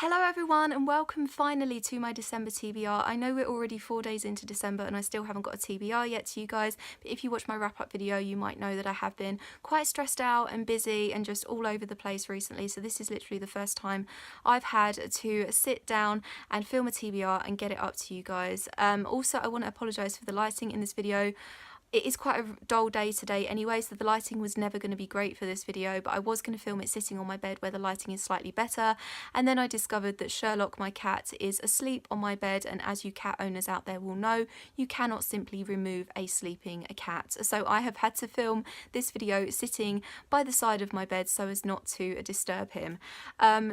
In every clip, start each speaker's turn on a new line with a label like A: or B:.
A: Hello everyone and welcome finally to my December TBR. I know we're already 4 days into December and I still haven't got a TBR yet to you guys, but if you watch my wrap up video you might know that I have been quite stressed out and busy and just all over the place recently, so this is literally the first time I've had to sit down and film a TBR and get it up to you guys. Also I want to apologise for the lighting in this video. It is quite a dull day today anyway, so the lighting was never going to be great for this video, but I was going to film it sitting on my bed where the lighting is slightly better, and then I discovered that Sherlock, my cat, is asleep on my bed, and as you cat owners out there will know, you cannot simply remove a sleeping cat. So I have had to film this video sitting by the side of my bed so as not to disturb him.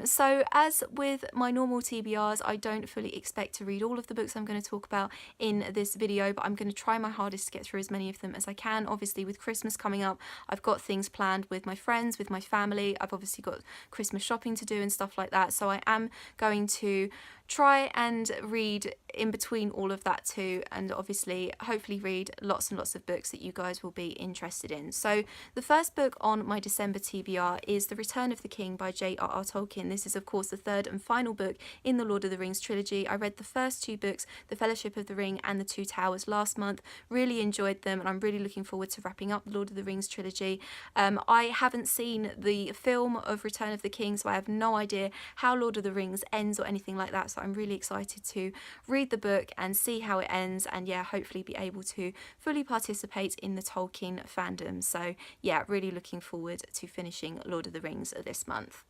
A: So as with my normal TBRs, I don't fully expect to read all of the books I'm going to talk about in this video, but I'm going to try my hardest to get through as many of them as I can. Obviously with Christmas coming up, I've got things planned with my friends, with my family. I've obviously got Christmas shopping to do and stuff like that, so I am going to try and read in between all of that too, and obviously hopefully read lots and lots of books that you guys will be interested in. So the first book on my December TBR is The Return of the King by J.R.R. Tolkien. This is of course the third and final book in the Lord of the Rings trilogy. I read the first two books, The Fellowship of the Ring and The Two Towers, last month. Really enjoyed them and I'm really looking forward to wrapping up the Lord of the Rings trilogy. I haven't seen the film of Return of the King, so I have no idea how Lord of the Rings ends or anything like that, so I'm really excited to read the book and see how it ends, and yeah, hopefully be able to fully participate in the Tolkien fandom. So yeah, really looking forward to finishing Lord of the Rings this month.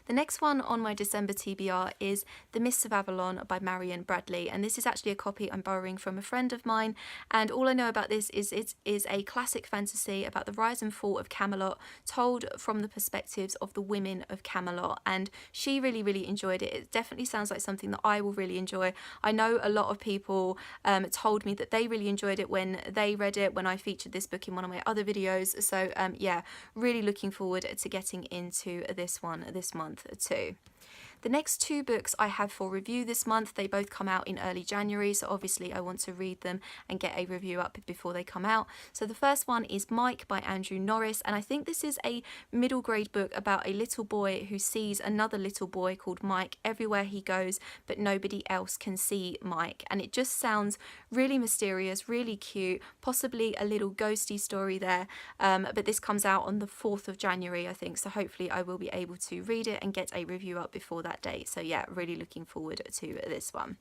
A: The next one on my December TBR is The Mists of Avalon by Marion Bradley, and this is actually a copy I'm borrowing from a friend of mine, and all I know about this is it is a classic fantasy about the rise and fall of Camelot, told from the perspectives of the women of Camelot, and she really enjoyed it. It definitely sounds like something that I will really enjoy. I know a lot of people told me that they really enjoyed it when they read it, when I featured this book in one of my other videos, so yeah, really looking forward to getting into this one this month too. The next two books I have for review this month, they both come out in early January, so obviously I want to read them and get a review up before they come out. So the first one is Mike by Andrew Norris, and I think this is a middle grade book about a little boy who sees another little boy called Mike everywhere he goes, but nobody else can see Mike, and it just sounds really mysterious, really cute, possibly a little ghosty story there, but this comes out on the 4th of January I think, so hopefully I will be able to read it and get a review up before that date. So yeah, really looking forward to this one.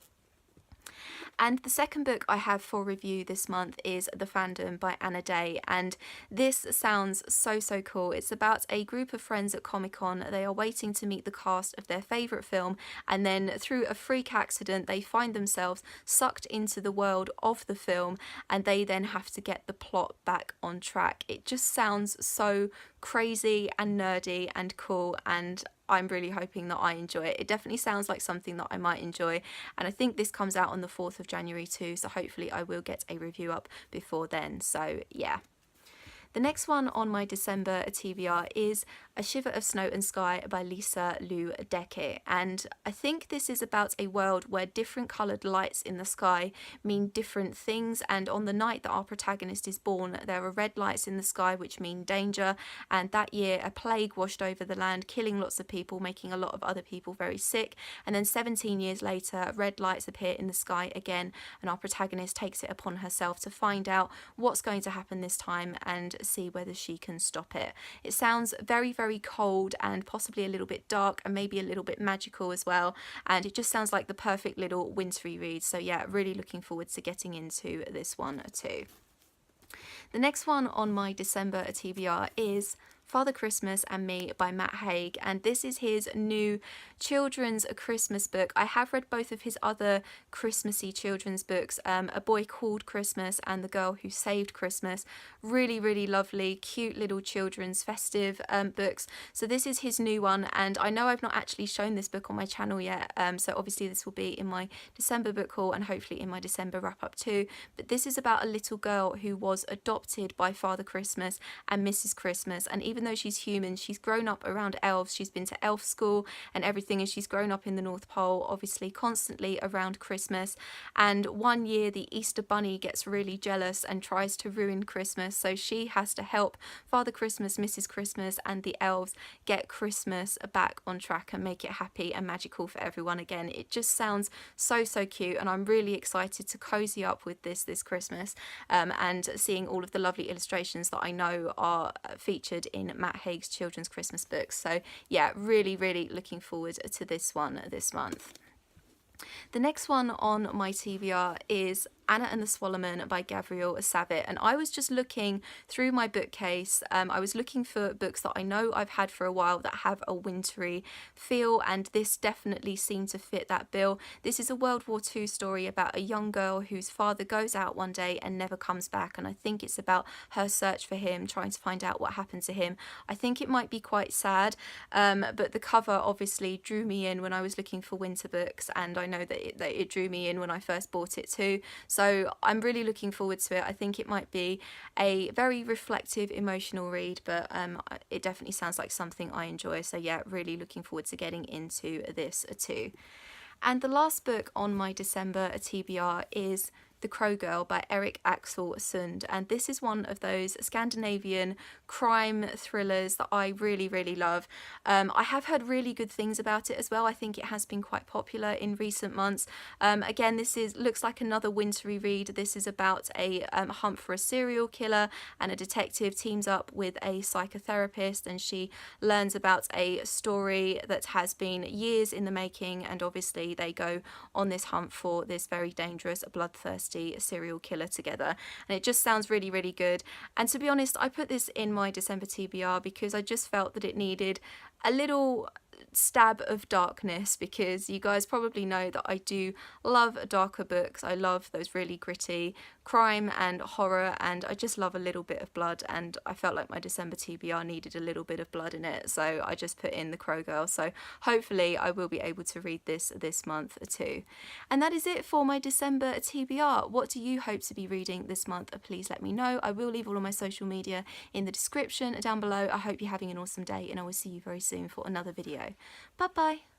A: And the second book I have for review this month is The Fandom by Anna Day, and this sounds so cool. It's about a group of friends at Comic-Con. They are waiting to meet the cast of their favourite film, and then through a freak accident they find themselves sucked into the world of the film, and they then have to get the plot back on track. It just sounds so crazy and nerdy and cool, and I'm really hoping that I enjoy it. It definitely sounds like something that I might enjoy, and I think this comes out on the 4th of January too, so hopefully I will get a review up before then, so yeah. The next one on my December TBR is A Shiver of Snow and Sky by Lisa Lou Decker, and I think this is about a world where different coloured lights in the sky mean different things, and on the night that our protagonist is born there are red lights in the sky which mean danger, and that year a plague washed over the land, killing lots of people, making a lot of other people very sick, and then 17 years later red lights appear in the sky again, and our protagonist takes it upon herself to find out what's going to happen this time and see whether she can stop it. It sounds very cold and possibly a little bit dark and maybe a little bit magical as well, and it just sounds like the perfect little wintry read, so yeah, really looking forward to getting into this one too. The next one on my December TBR is Father Christmas and Me by Matt Haig, and this is his new children's Christmas book. I have read both of his other Christmassy children's books, A Boy Called Christmas and The Girl Who Saved Christmas. Really lovely, cute little children's festive books. So this is his new one, and I know I've not actually shown this book on my channel yet, so obviously this will be in my December book haul and hopefully in my December wrap up too. But this is about a little girl who was adopted by Father Christmas and Mrs. Christmas, and even even though she's human, she's grown up around elves. She's been to elf school and everything, and she's grown up in the North Pole, obviously constantly around Christmas. And one year the Easter Bunny gets really jealous and tries to ruin Christmas, so she has to help Father Christmas, Mrs. Christmas and the elves get Christmas back on track and make it happy and magical for everyone again. It just sounds so cute, and I'm really excited to cozy up with this Christmas, and seeing all of the lovely illustrations that I know are featured in Matt Haig's children's Christmas books. So yeah, really looking forward to this one this month. The next one on my TBR is Anna and the Swalloman by Gabrielle Savitt, and I was just looking through my bookcase. I was looking for books that I know I've had for a while that have a wintry feel, and this definitely seemed to fit that bill. This is a World War II story about a young girl whose father goes out one day and never comes back, and I think it's about her search for him, trying to find out what happened to him. I think it might be quite sad, but the cover obviously drew me in when I was looking for winter books, and I know that it drew me in when I first bought it too. So I'm really looking forward to it. I think it might be a very reflective, emotional read, but it definitely sounds like something I enjoy. So yeah, really looking forward to getting into this too. And the last book on my December TBR is The Crow Girl by Erik Axel Sund, and this is one of those Scandinavian crime thrillers that I really love. I have heard really good things about it as well. I think it has been quite popular in recent months. Again, this looks like another wintry read. This is about a hunt for a serial killer, and a detective teams up with a psychotherapist, and she learns about a story that has been years in the making, and obviously they go on this hunt for this very dangerous, bloodthirsty serial killer together, and it just sounds really good. And to be honest, I put this in my December TBR because I just felt that it needed a little stab of darkness, because you guys probably know that I do love darker books. I love those really gritty crime and horror, and I just love a little bit of blood, and I felt like my December TBR needed a little bit of blood in it, so I just put in The Crow Girl. So hopefully I will be able to read this month too. And that is it for my December TBR. What do you hope to be reading this month? Please let me know. I will leave all of my social media in the description down below. I hope you're having an awesome day, and I will see you very soon for another video. Bye bye.